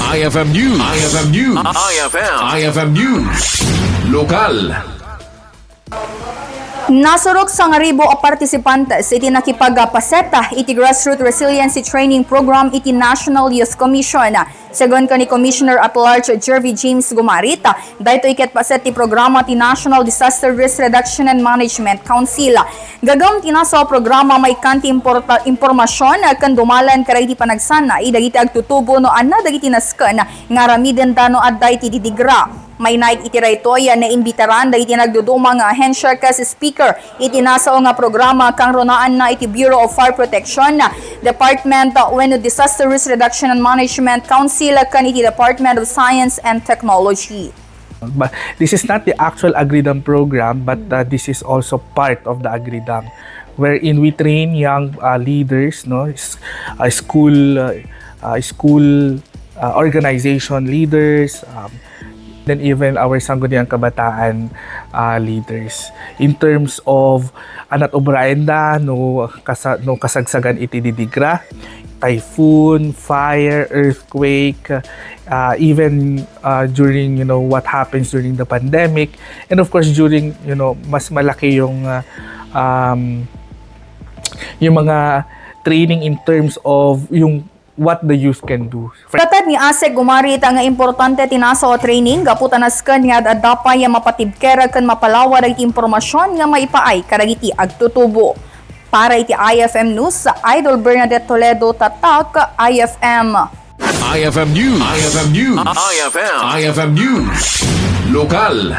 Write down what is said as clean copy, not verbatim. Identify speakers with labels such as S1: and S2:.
S1: IFM News. IFM News. IFM News. Lokal.
S2: Nasurok sa ngaribo a partisipantes iti nakipagpaseta iti Grassroots Resiliency Training Program iti National Youth Commission. Segon ni Commissioner at Large Jervy James Gumarita, dahito iket paset ti programa ti National Disaster Risk Reduction and Management Council. Gagam tinaso programa may kanti impormasyon kan dumalan karay ti panagsana idagiti agtutubo no anna dagiti nasken nga ramiden dano adday ti didigra. May night iti Ditoy na imbitaran dahil iti nagdudumang ahensya kas speaker iti nasao nga programa kang ronaan na iti Bureau of Fire Protection, Department when Disaster Risk Reduction and Management Council kan iti Department of Science and Technology.
S3: But this is not the actual Agridam program, but this is also part of the Agridam, wherein we train young leaders, no, school organization leaders, then even our Sangguniang Kabataan leaders in terms of anat obraenda no kasagsagan iti didigra, typhoon, fire, earthquake, even during what happens during the pandemic, and of course during mas malaki yung mga training in terms of yung what the youth can do.
S2: Katad ni Asek Gumarita nga importante tinaso training gaputan nasken nga adapay mapatibkera ken mapalawar iti impormasyon nga maipaay karagiti agtutubo. Para iti IFM News sa Idol Bernadette Toledo tatak IFM.
S1: IFM News. IFM News. IFM News. Lokal.